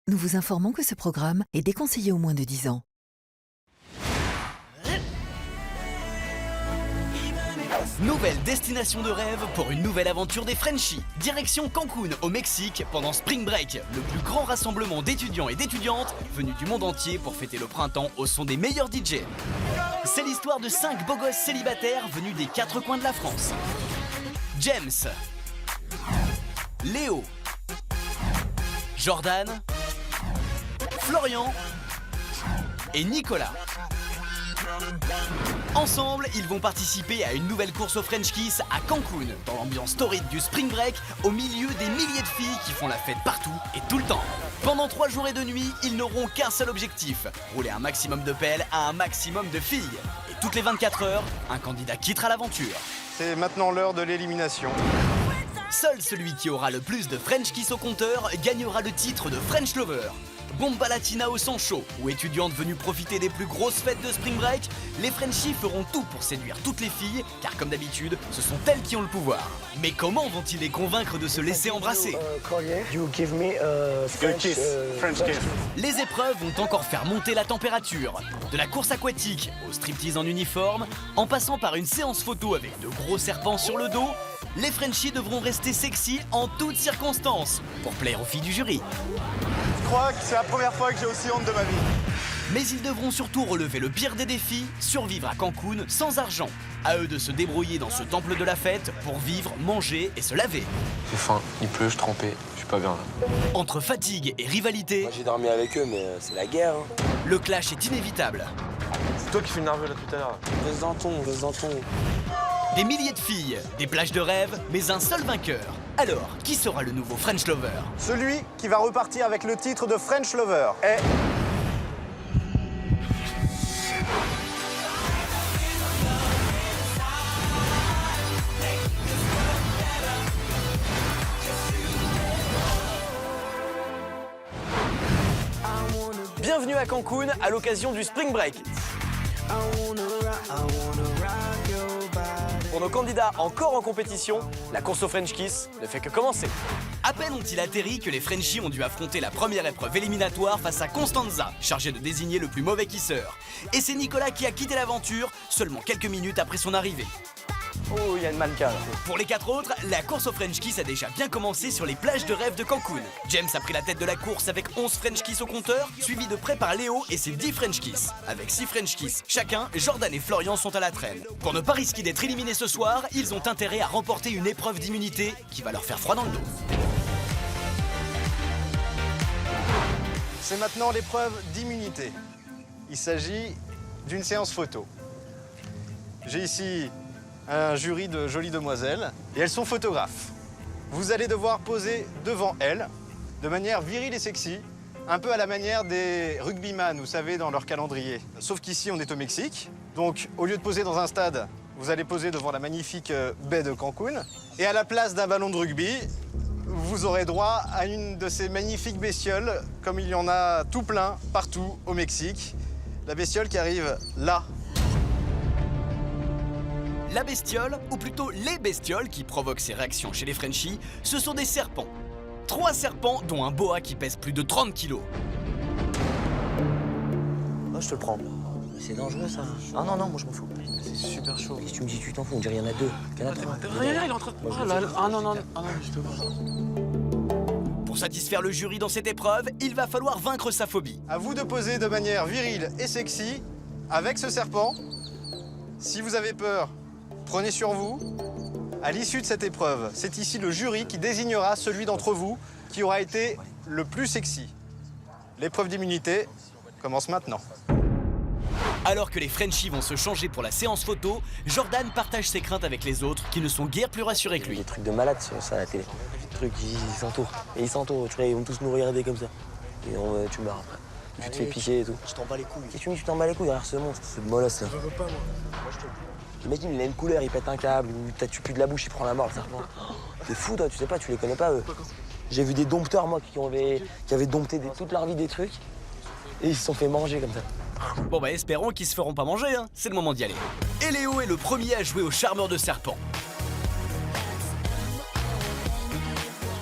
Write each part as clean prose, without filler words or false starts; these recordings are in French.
Nous vous informons que ce programme est déconseillé aux moins de 10 ans. Nouvelle destination de rêve pour une nouvelle aventure des Frenchies. Direction Cancun au Mexique pendant Spring Break, le plus grand rassemblement d'étudiants et d'étudiantes venus du monde entier pour fêter le printemps au son des meilleurs DJ. C'est l'histoire de 5 beaux gosses célibataires venus des 4 coins de la France. James, Léo, Jordan, Florian et Nicolas. Ensemble, ils vont participer à une nouvelle course au French Kiss à Cancun, dans l'ambiance torride du Spring Break, au milieu des milliers de filles qui font la fête partout et tout le temps. Pendant 3 jours et 2 nuits, ils n'auront qu'un seul objectif, rouler un maximum de pelles à un maximum de filles. Et toutes les 24 heures, un candidat quittera l'aventure. C'est maintenant l'heure de l'élimination. Seul celui qui aura le plus de French Kiss au compteur gagnera le titre de French Lover. Bomba Latina au sang chaud, ou étudiantes venues profiter des plus grosses fêtes de Spring Break, les Frenchies feront tout pour séduire toutes les filles, car comme d'habitude, ce sont elles qui ont le pouvoir. Mais comment vont-ils les convaincre de se laisser embrasser? Les épreuves vont encore faire monter la température. De la course aquatique au striptease en uniforme, en passant par une séance photo avec de gros serpents sur le dos, les Frenchies devront rester sexy en toutes circonstances, pour plaire aux filles du jury. Je crois que c'est la première fois que j'ai aussi honte de ma vie. Mais ils devront surtout relever le pire des défis, survivre à Cancun sans argent. À eux de se débrouiller dans ce temple de la fête pour vivre, manger et se laver. J'ai faim, il pleut, je trempais, je suis pas bien là. Entre fatigue et rivalité, Moi j'ai dormi avec eux, mais c'est la guerre. Hein. le clash est inévitable. C'est toi qui fais nerveux là tout à l'heure. Reste dans ton. Des milliers de filles, des plages de rêve, mais un seul vainqueur. Alors, qui sera le nouveau French Lover? Celui qui va repartir avec le titre de French Lover est... Bienvenue à Cancun à l'occasion du Spring Break. Pour nos candidats encore en compétition, la course au French Kiss ne fait que commencer. À peine ont-ils atterri que les Frenchies ont dû affronter la première épreuve éliminatoire face à Constanza, chargée de désigner le plus mauvais kisseur. Et c'est Nicolas qui a quitté l'aventure seulement quelques minutes après son arrivée. Oh, il y a une mannequin là. Pour les 4 autres, la course au French Kiss a déjà bien commencé sur les plages de rêve de Cancun. James a pris la tête de la course avec 11 French Kiss au compteur, suivi de près par Léo et ses 10 French Kiss. Avec 6 French Kiss chacun, Jordan et Florian sont à la traîne. Pour ne pas risquer d'être éliminés ce soir, ils ont intérêt à remporter une épreuve d'immunité qui va leur faire froid dans le dos. C'est maintenant l'épreuve d'immunité. Il s'agit d'une séance photo. J'ai ici un jury de jolies demoiselles et elles sont photographes. Vous allez devoir poser devant elles de manière virile et sexy, un peu à la manière des rugbyman, vous savez, dans leur calendrier. Sauf qu'ici, on est au Mexique. Donc, au lieu de poser dans un stade, vous allez poser devant la magnifique baie de Cancun. Et à la place d'un ballon de rugby, vous aurez droit à une de ces magnifiques bestioles, comme il y en a tout plein partout au Mexique. La bestiole qui arrive là. La bestiole, ou plutôt les bestioles qui provoquent ces réactions chez les Frenchies, ce sont des serpents. 3 serpents, dont un boa qui pèse plus de 30 kilos. Moi je te le prends. C'est dangereux ça. Ah non, moi je m'en fous. C'est super chaud. Qu'est-ce que tu me dis, tu t'en fous? On dirait qu'il y en a 2. Il y en a 3. Regarde, il est en train de... Oh là là. Ah non, je te vois. Pour satisfaire le jury dans cette épreuve, il va falloir vaincre sa phobie. À vous de poser de manière virile et sexy avec ce serpent. Si vous avez peur, prenez sur vous. À l'issue de cette épreuve, c'est ici le jury qui désignera celui d'entre vous qui aura été le plus sexy. L'épreuve d'immunité commence maintenant. Alors que les Frenchies vont se changer pour la séance photo, Jordan partage ses craintes avec les autres qui ne sont guère plus rassurés que lui. Des trucs de malade sur ça à la télé. Des trucs, ils s'entourent. Et ils s'entourent, tu vois, ils vont tous nous regarder comme ça. Et tu meurs après. Tu te fais piquer et tout. Je t'en bats les couilles. Qu'est-ce que tu me dis, tu t'en bats les couilles derrière ce monstre, ce molosse là. Je veux pas, moi. Moi, je te le dis. Imagine, il a une couleur, il pète un câble, ou tu pues de la bouche, il prend la mort, le serpent. T'es fou, toi, tu sais pas, tu les connais pas, eux. J'ai vu des dompteurs, moi, qui avaient dompté toute leur vie des trucs, et ils se sont fait manger comme ça. Bon bah espérons qu'ils se feront pas manger, hein. C'est le moment d'y aller. Et Léo est le premier à jouer au charmeur de serpent.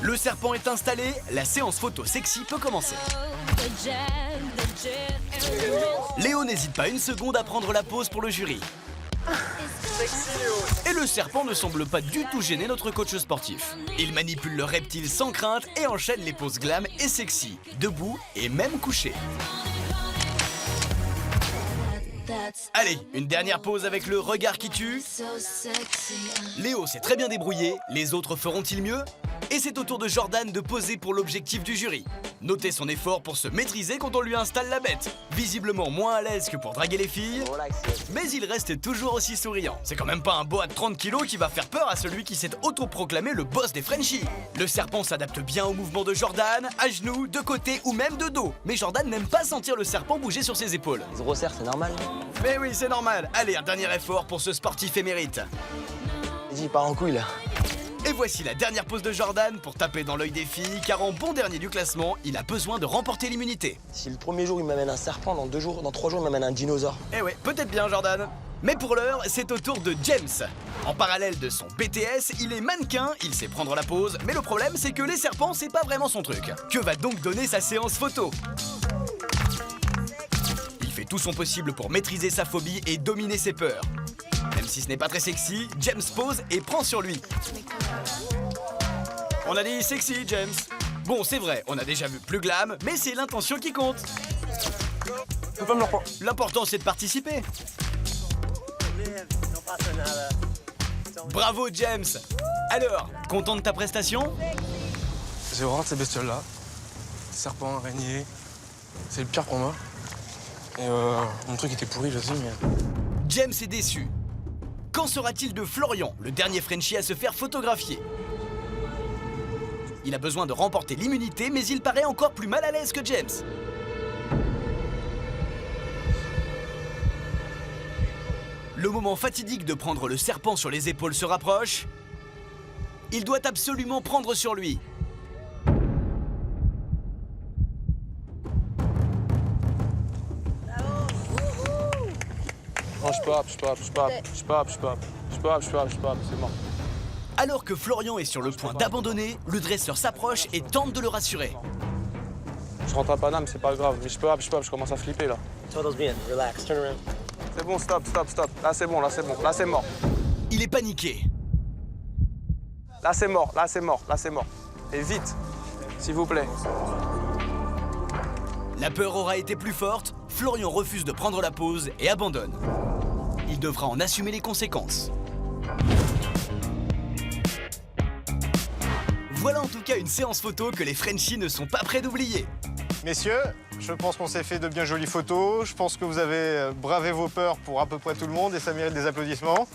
Le Le serpent est installé, la séance photo sexy peut commencer. Léo n'hésite pas une seconde à prendre la pose pour le jury. Et le serpent ne semble pas du tout gêner notre coach sportif. Il manipule le reptile sans crainte et enchaîne les poses glam et sexy, debout et même couché. Allez, une dernière pause avec le regard qui tue. Léo s'est très bien débrouillé, les autres feront-ils mieux? Et c'est au tour de Jordan de poser pour l'objectif du jury. Notez son effort pour se maîtriser quand on lui installe la bête. Visiblement moins à l'aise que pour draguer les filles, mais il reste toujours aussi souriant. C'est quand même pas un boa de 30 kilos qui va faire peur à celui qui s'est autoproclamé le boss des Frenchies. Le serpent s'adapte bien au mouvement de Jordan, à genoux, de côté ou même de dos. Mais Jordan n'aime pas sentir le serpent bouger sur ses épaules. Il se resserre, c'est normal. Mais oui, c'est normal. Allez, un dernier effort pour ce sportif émérite. Il part en couille là. Et voici la dernière pose de Jordan pour taper dans l'œil des filles, car en bon dernier du classement, il a besoin de remporter l'immunité. Si le premier jour il m'amène un serpent, dans 3 jours il m'amène un dinosaure. Eh ouais, peut-être bien Jordan. Mais pour l'heure, c'est au tour de James. En parallèle de son BTS, il est mannequin, il sait prendre la pose, mais le problème c'est que les serpents, c'est pas vraiment son truc. Que va donc donner sa séance photo? Il fait tout son possible pour maîtriser sa phobie et dominer ses peurs. Même si ce n'est pas très sexy, James pose et prend sur lui. On a dit sexy, James. Bon, c'est vrai, on a déjà vu plus glam, mais c'est l'intention qui compte. L'important, c'est de participer. Bravo, James. Alors, content de ta prestation? J'ai horreur de ces bestioles-là. Serpent, araignée. C'est le pire pour moi. Et mon truc était pourri, je sais, mais... James est déçu. Qu'en sera-t-il de Florian, le dernier Frenchie à se faire photographier? Il a besoin de remporter l'immunité, mais il paraît encore plus mal à l'aise que James. Le moment fatidique de prendre le serpent sur les épaules se rapproche. Il doit absolument prendre sur lui. Non, je peux pas, c'est mort. Alors que Florian est sur le point d'abandonner, le dresseur s'approche et tente de le rassurer. Je rentre à Paname, c'est pas grave, mais je peux pas, je commence à flipper là. Todos bien, relax, turn around. C'est bon, stop. Là c'est bon, là c'est mort. Il est paniqué. Là c'est mort. Et vite, s'il vous plaît. La peur aura été plus forte, Florian refuse de prendre la pose et abandonne. Il devra en assumer les conséquences. Voilà en tout cas une séance photo que les Frenchies ne sont pas prêts d'oublier. Messieurs, je pense qu'on s'est fait de bien jolies photos. Je pense que vous avez bravé vos peurs pour à peu près tout le monde et ça mérite des applaudissements.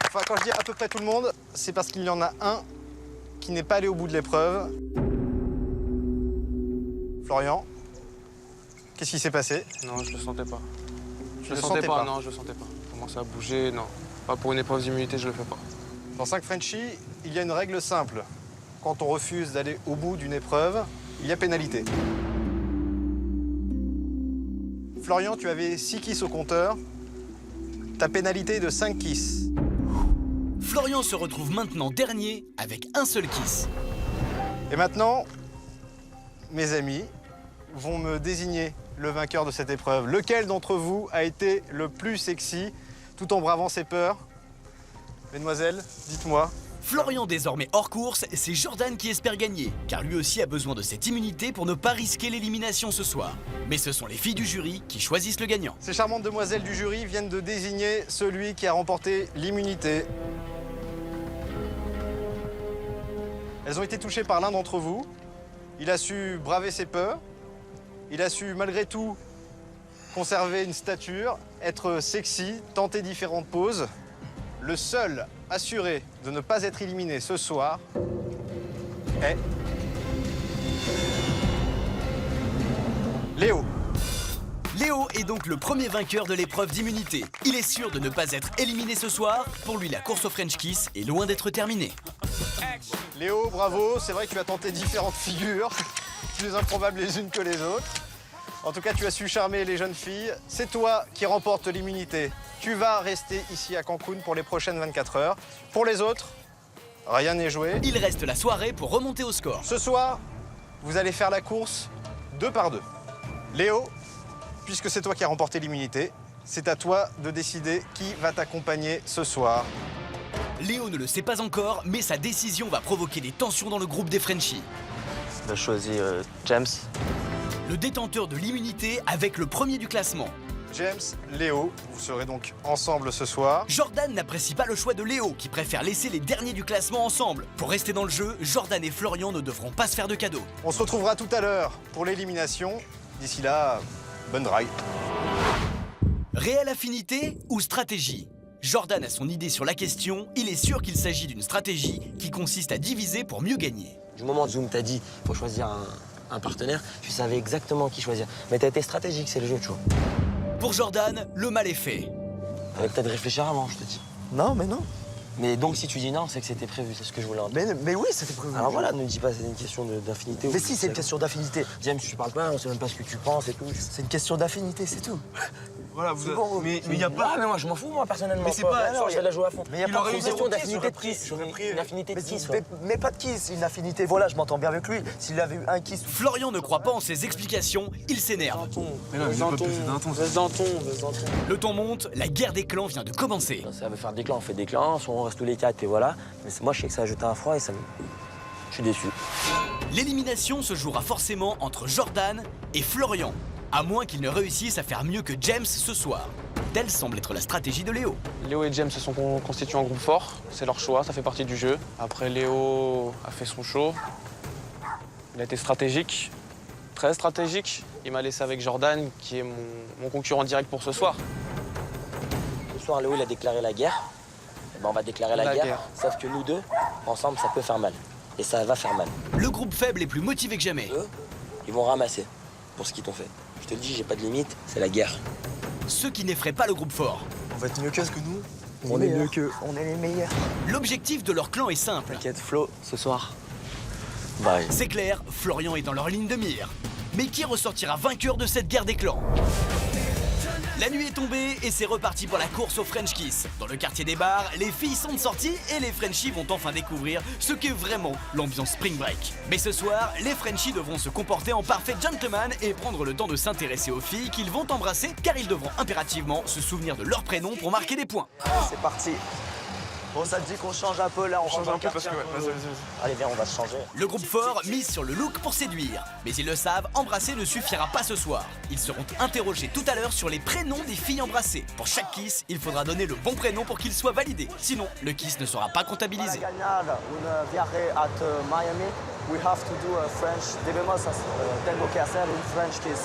Enfin, quand je dis à peu près tout le monde, c'est parce qu'il y en a un qui n'est pas allé au bout de l'épreuve. Florian, qu'est-ce qui s'est passé? Non, je le sentais pas. Je le sentais pas. Non, je le sentais pas. Commencer à bouger, non. Pas pour une épreuve d'immunité, je le fais pas. Dans 5 Frenchies, il y a une règle simple. Quand on refuse d'aller au bout d'une épreuve, il y a pénalité. Florian, tu avais 6 kisses au compteur. Ta pénalité est de 5 kisses. Florian se retrouve maintenant dernier avec un seul kiss. Et maintenant, mes amis vont me désigner le vainqueur de cette épreuve. Lequel d'entre vous a été le plus sexy tout en bravant ses peurs? Mesdemoiselles, dites-moi. Florian désormais hors course, c'est Jordan qui espère gagner, car lui aussi a besoin de cette immunité pour ne pas risquer l'élimination ce soir. Mais ce sont les filles du jury qui choisissent le gagnant. Ces charmantes demoiselles du jury viennent de désigner celui qui a remporté l'immunité. Elles ont été touchées par l'un d'entre vous. Il a su braver ses peurs. Il a su malgré tout conserver une stature, être sexy, tenter différentes poses. Le seul assuré de ne pas être éliminé ce soir est Léo. Léo est donc le premier vainqueur de l'épreuve d'immunité. Il est sûr de ne pas être éliminé ce soir. Pour lui, la course au French Kiss est loin d'être terminée. Léo, bravo. C'est vrai que tu as tenté différentes figures, plus improbables les unes que les autres. En tout cas, tu as su charmer les jeunes filles. C'est toi qui remportes l'immunité. Tu vas rester ici à Cancun pour les prochaines 24 heures. Pour les autres, rien n'est joué. Il reste la soirée pour remonter au score. Ce soir, vous allez faire la course 2 par 2. Léo, puisque c'est toi qui as remporté l'immunité, c'est à toi de décider qui va t'accompagner ce soir. Léo ne le sait pas encore, mais sa décision va provoquer des tensions dans le groupe des Frenchies. Je choisis James. Le détenteur de l'immunité avec le premier du classement. James, Léo, vous serez donc ensemble ce soir. Jordan n'apprécie pas le choix de Léo, qui préfère laisser les derniers du classement ensemble. Pour rester dans le jeu, Jordan et Florian ne devront pas se faire de cadeaux. On se retrouvera tout à l'heure pour l'élimination. D'ici là, bonne drague. Réelle affinité ou stratégie? Jordan a son idée sur la question, il est sûr qu'il s'agit d'une stratégie qui consiste à diviser pour mieux gagner. Du moment où Zoom t'a dit faut choisir un partenaire, tu savais exactement qui choisir. Mais t'as été stratégique, c'est le jeu, tu vois. Pour Jordan, le mal est fait. Avec peut-être réfléchir avant, je te dis. Non, mais non. Mais donc si tu dis non, c'est que c'était prévu, c'est ce que je voulais entendre. Mais oui, c'était prévu. Alors voilà, ne dis pas c'est une question d'affinité. Mais si, c'est une question d'affinité. James, tu parles pas, on sait même pas ce que tu penses et tout. C'est une question d'affinité, c'est tout. Voilà, C'est bon, mais il y a pas. Ah, mais moi je m'en fous, moi personnellement. Mais c'est pas- Non, je vais la jouer à fond. Mais y a Il pas aurait de une question raison. d'affinité de kiss. Une affinité de Mais, kiss. mais pas de kiss, une affinité. Voilà, je m'entends bien avec lui. S'il avait eu un kiss. Florian ne croit pas en ses explications, il s'énerve. Mais non, mais j'ai pas pu faire d'un ton. Reste dans ton, reste dans ton. Le ton monte, la guerre des clans vient de commencer. Ça veut faire des clans, on fait des clans, soit on reste tous les 4 et voilà. Mais moi je sais que ça a jeté un froid et ça me... Je suis déçu. L'élimination se jouera forcément entre Jordan et Florian, à moins qu'ils ne réussissent à faire mieux que James ce soir. Telle semble être la stratégie de Léo. Léo et James se sont constitués en groupe fort, c'est leur choix, ça fait partie du jeu. Après, Léo a fait son show, il a été stratégique, très stratégique. Il m'a laissé avec Jordan, qui est mon concurrent direct pour ce soir. Ce soir, Léo il a déclaré la guerre. Eh ben, on va déclarer la guerre. Sauf que nous deux, ensemble, ça peut faire mal. Et ça va faire mal. Le groupe faible est plus motivé que jamais. Eux, ils vont ramasser pour ce qu'ils t'ont fait. Je te le dis, j'ai pas de limite, c'est la guerre. Ce qui n'effraie pas le groupe fort. On va être mieux que nous. On est mieux qu'eux. On est les meilleurs. L'objectif de leur clan est simple. T'inquiète, Flo, ce soir. Bye. C'est clair, Florian est dans leur ligne de mire. Mais qui ressortira vainqueur de cette guerre des clans? La nuit est tombée et c'est reparti pour la course au French Kiss. Dans le quartier des bars, les filles sont de sortie et les Frenchies vont enfin découvrir ce qu'est vraiment l'ambiance Spring Break. Mais ce soir, les Frenchies devront se comporter en parfait gentleman et prendre le temps de s'intéresser aux filles qu'ils vont embrasser car ils devront impérativement se souvenir de leur prénom pour marquer des points. C'est parti. Bon, ça te dit qu'on change un peu là, on change un peu parce que ouais, vas-y. Allez, viens, on va se changer. Le groupe fort mise sur le look pour séduire. Mais ils le savent, embrasser ne suffira pas ce soir. Ils seront interrogés tout à l'heure sur les prénoms des filles embrassées. Pour chaque kiss, il faudra donner le bon prénom pour qu'il soit validé. Sinon, le kiss ne sera pas comptabilisé. Para ganhar un viaje at Miami, we have to do a French. Debemos tengo que hacer un French kiss.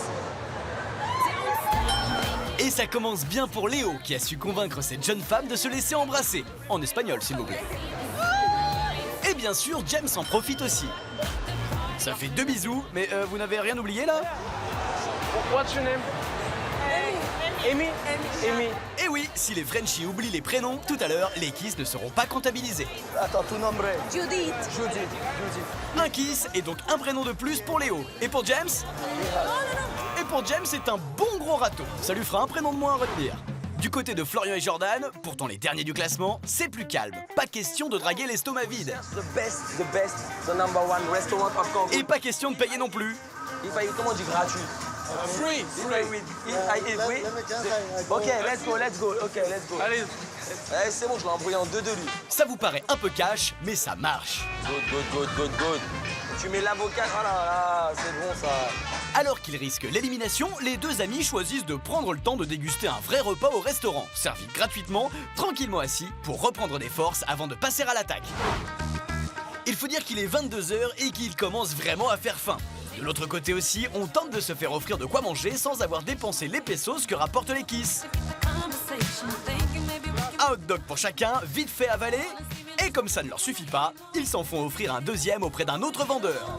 Et ça commence bien pour Léo, qui a su convaincre cette jeune femme de se laisser embrasser. En espagnol, s'il vous plaît. Et bien sûr, James en profite aussi. Ça fait 2 bisous, mais vous n'avez rien oublié là? What's your name? Amy. Amy. Et oui, si les Frenchies oublient les prénoms, tout à l'heure, les kiss ne seront pas comptabilisés. Attends, tu nombre. Judith. Judith. Un kiss et donc un prénom de plus pour Léo. Et pour James? Et pour James, c'est un bon gros râteau. Ça lui fera un prénom de moins à retenir. Du côté de Florian et Jordan, pourtant les derniers du classement, c'est plus calme. Pas question de draguer l'estomac vide. The best, the number one restaurant of Congo. Et pas question de payer non plus. Il paye, comment on dit gratuit? Free. Ok, let's go. Ok, let's go. Allez. Eh, c'est bon, je l'ai embrouillé en deux de lui. Ça vous paraît un peu cash, mais ça marche. Good. Tu mets l'avocat, oh là, c'est bon ça. Alors qu'ils risquent l'élimination, les deux amis choisissent de prendre le temps de déguster un vrai repas au restaurant, servi gratuitement, tranquillement assis, pour reprendre des forces avant de passer à l'attaque. Il faut dire qu'il est 22 h et qu'il commence vraiment à faire faim. De l'autre côté aussi, on tente de se faire offrir de quoi manger sans avoir dépensé les pesos que rapportent les kiss. Un hot dog pour chacun, vite fait avalé. Et comme ça ne leur suffit pas, ils s'en font offrir un deuxième auprès d'un autre vendeur.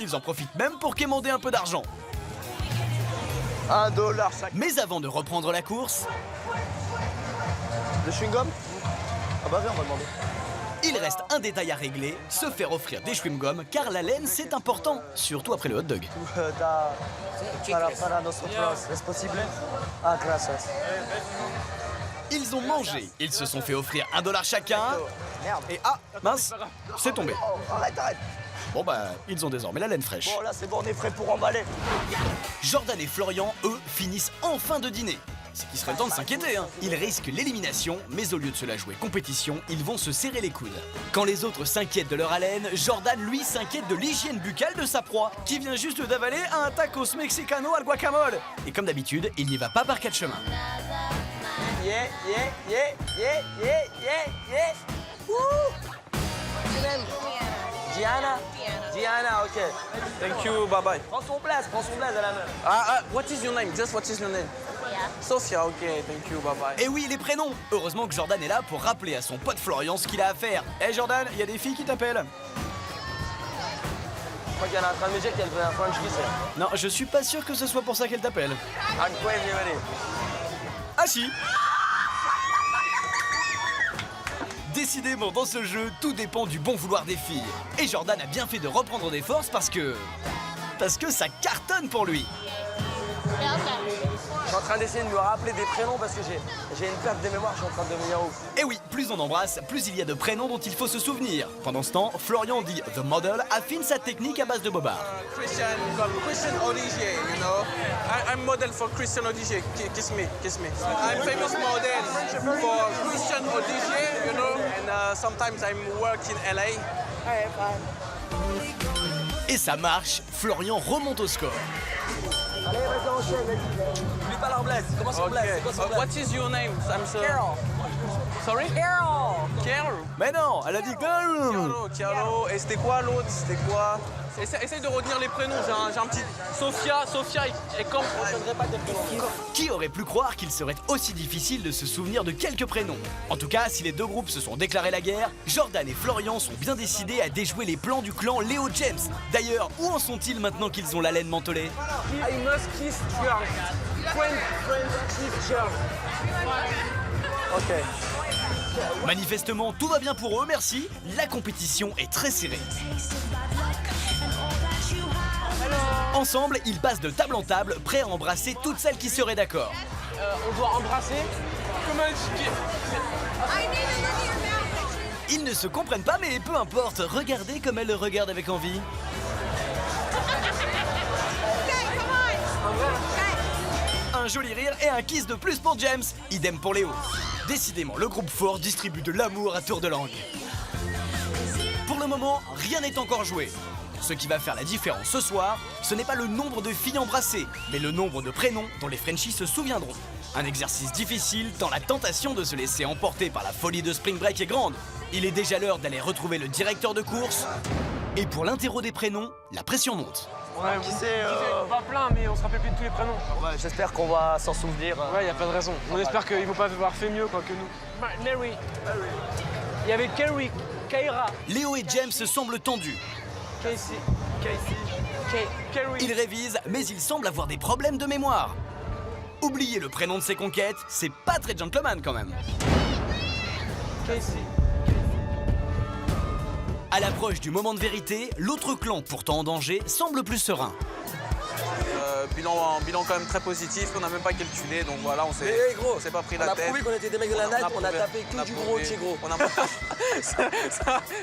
Ils en profitent même pour quémander un peu d'argent. $1 chaque. Mais avant de reprendre la course, Le chewing-gum? Ah bah viens, on va demander. il reste un détail à régler, se faire offrir des chewing-gums car la laine c'est important, surtout après le hot dog. Para nosotros, ¿es posible? Ah, gracias. Ils ont mangé, ils se sont fait offrir $1 chacun Merde. Et ah, mince, c'est tombé. Oh, arrête. Bon bah, ils ont désormais la laine fraîche. Bon, là, c'est bon, on est prêt pour emballer. Jordan et Florian, eux, finissent enfin de dîner. C'est qu'il serait temps de s'inquiéter, hein. Ils risquent l'élimination, mais au lieu de se la jouer compétition, ils vont se serrer les coudes. Quand les autres s'inquiètent de leur haleine, Jordan, lui, s'inquiète de l'hygiène buccale de sa proie, qui vient juste d'avaler un tacos mexicano al guacamole. Et comme d'habitude, il n'y va pas par quatre chemins. Yeah. Woo! What's your name? Diana, ok. Thank you, bye bye. Prends son blaze à la main. What is your name? Just what is your name? Sophia, ok, thank you, bye bye. Et oui, les prénoms. Heureusement que Jordan est là pour rappeler à son pote Florian ce qu'il a à faire. Eh Jordan, il y a des filles qui t'appellent. Je crois qu'elle est en train de me dire qu'elle veut un French kiss. Non, je suis pas sûr que ce soit pour ça qu'elle t'appelle. Ah, quoi, elle vient aller. Ah si. Décidément, dans ce jeu, tout dépend du bon vouloir des filles. Et Jordan a bien fait de reprendre des forces parce que ça cartonne pour lui. Je suis en train d'essayer de me rappeler des prénoms parce que j'ai une perte de mémoire, je suis en train de devenir ouf. Et oui, plus on embrasse, plus il y a de prénoms dont il faut se souvenir. Pendant ce temps, Florian dit The Model affine sa technique à base de bobard. Christian Odigier, you know. I'm model for Christian Odigier. Kiss me. I'm famous model for Christian Odigier, you know. And sometimes I'm work in LA. Et ça marche, Florian remonte au score. Allez, vas-y, enchaîne, vas-y. N'oublie pas leur blaze, comment son blaze, c'est quoi son blaze? What is your name? I'm sorry. Carol. Sorry? Carol. Mais non, elle a dit Chiaro. Et c'était quoi l'autre? C'était quoi? Essaye de retenir les prénoms. J'ai un petit. Sophia et comme. Je ne voudrais pas tes prénoms. Qui aurait pu croire qu'il serait aussi difficile de se souvenir de quelques prénoms? En tout cas, si les deux groupes se sont déclarés la guerre, Jordan et Florian sont bien décidés à déjouer les plans du clan Léo James. D'ailleurs, où en sont-ils maintenant qu'ils ont la laine mentolée? I must kiss Charles. Friend kiss Charles. Ok. Manifestement, tout va bien pour eux, merci. La compétition est très serrée. Ensemble, ils passent de table en table, prêts à embrasser toutes celles qui seraient d'accord. On doit embrasser. Comment Ils ne se comprennent pas, mais peu importe. Regardez comme elle le regarde avec envie. Un joli rire et un kiss de plus pour James. Idem pour Léo. Décidément, le groupe fort distribue de l'amour à tour de langue. Pour le moment, rien n'est encore joué. Ce qui va faire la différence ce soir, ce n'est pas le nombre de filles embrassées, mais le nombre de prénoms dont les Frenchies se souviendront. Un exercice difficile tant la tentation de se laisser emporter par la folie de Spring Break est grande. Il est déjà l'heure d'aller retrouver le directeur de course. Et pour l'interro des prénoms, la pression monte. Qui c'est Pas plein, mais on se rappelle plus de tous les prénoms. Ouais, j'espère qu'on va s'en souvenir. Ouais, y a pas de raison. On espère qu'ils vont pas avoir fait mieux quoi que nous. Mary. Il y avait Kerry, Kaira, Léo et James semblent tendus. Casey, Kerry. Ils révisent, mais ils semblent avoir des problèmes de mémoire. Oublier le prénom de ses conquêtes, c'est pas très gentleman quand même. Casey. À l'approche du moment de vérité, l'autre clan, pourtant en danger, semble plus serein. Bilan quand même très positif, on n'a même pas calculé, donc voilà, on s'est pas pris On la a tête. prouvé qu'on était des mecs de la night, on a tapé que du gros de chez gros.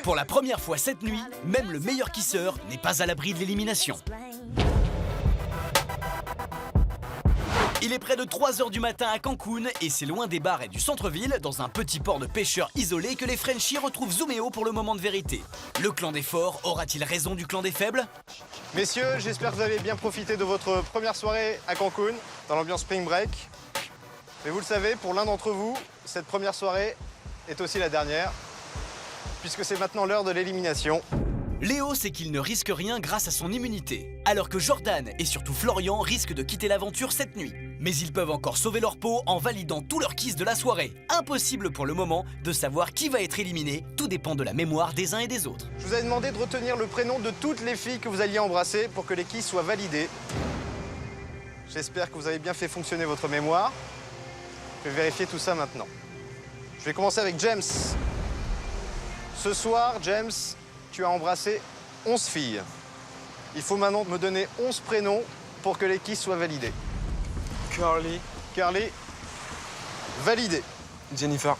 Pour la première fois cette nuit, même le meilleur kisseur n'est pas à l'abri de l'élimination. Il est près de 3h du matin à Cancun et c'est loin des bars et du centre-ville, dans un petit port de pêcheurs isolé, que les Frenchies retrouvent Zooméo pour le moment de vérité. Le clan des forts aura-t-il raison du clan des faibles? Messieurs, j'espère que vous avez bien profité de votre première soirée à Cancun, dans l'ambiance Spring Break. Mais vous le savez, pour l'un d'entre vous, cette première soirée est aussi la dernière, puisque c'est maintenant l'heure de l'élimination. Léo sait qu'il ne risque rien grâce à son immunité, alors que Jordan et surtout Florian risquent de quitter l'aventure cette nuit. Mais ils peuvent encore sauver leur peau en validant tous leurs kisses de la soirée. Impossible pour le moment de savoir qui va être éliminé, tout dépend de la mémoire des uns et des autres. Je vous ai demandé de retenir le prénom de toutes les filles que vous alliez embrasser pour que les kisses soient validées. J'espère que vous avez bien fait fonctionner votre mémoire. Je vais vérifier tout ça maintenant. Je vais commencer avec James. Ce soir, James, tu as embrassé 11 filles. Il faut maintenant me donner 11 prénoms pour que les kisses soient validées. Carly, validé. Jennifer.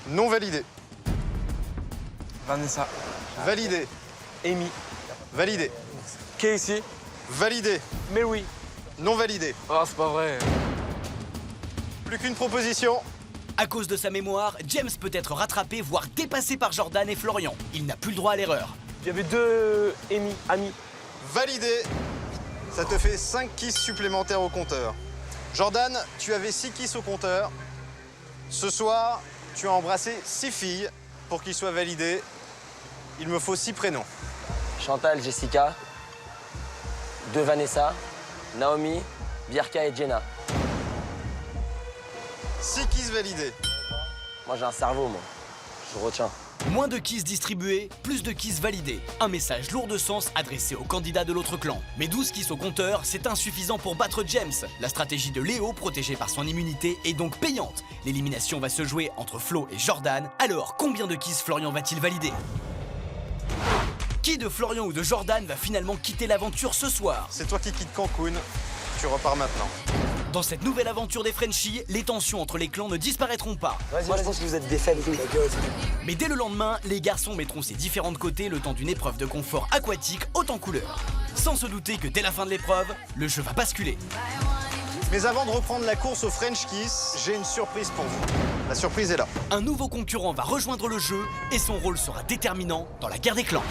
Non validé. Vanessa. Validé. Amy. Validé. Casey. Validé. Mary. Non validé. Ah, c'est pas vrai. Plus qu'une proposition. À cause de sa mémoire, James peut être rattrapé, voire dépassé par Jordan et Florian. Il n'a plus le droit à l'erreur. Il y avait 2 Amy, amis. Validé. Ça te fait 5 kisses supplémentaires au compteur. Jordan, tu avais 6 kisses au compteur. Ce soir, tu as embrassé 6 filles. Pour qu'ils soient validés, il me faut 6 prénoms. Chantal, Jessica. 2 Vanessa. Naomi, Bierka et Jenna. 6 kisses validées. Moi, j'ai un cerveau, moi. Je retiens. Moins de kisses distribuées, plus de kisses validées. Un message lourd de sens adressé aux candidats de l'autre clan. Mais 12 kisses au compteur, c'est insuffisant pour battre James. La stratégie de Léo, protégée par son immunité, est donc payante. L'élimination va se jouer entre Flo et Jordan. Alors, combien de kisses Florian va-t-il valider? Qui de Florian ou de Jordan va finalement quitter l'aventure ce soir? C'est toi qui quittes Cancun. Tu repars maintenant. Dans cette nouvelle aventure des Frenchies, les tensions entre les clans ne disparaîtront pas. Moi, je pense que vous êtes des faibles. Mais dès le lendemain, les garçons mettront ces différents de côté le temps d'une épreuve de confort aquatique haute en couleur. Sans se douter que dès la fin de l'épreuve, le jeu va basculer. Mais avant de reprendre la course au French Kiss, j'ai une surprise pour vous. La surprise est là. Un nouveau concurrent va rejoindre le jeu et son rôle sera déterminant dans la guerre des clans.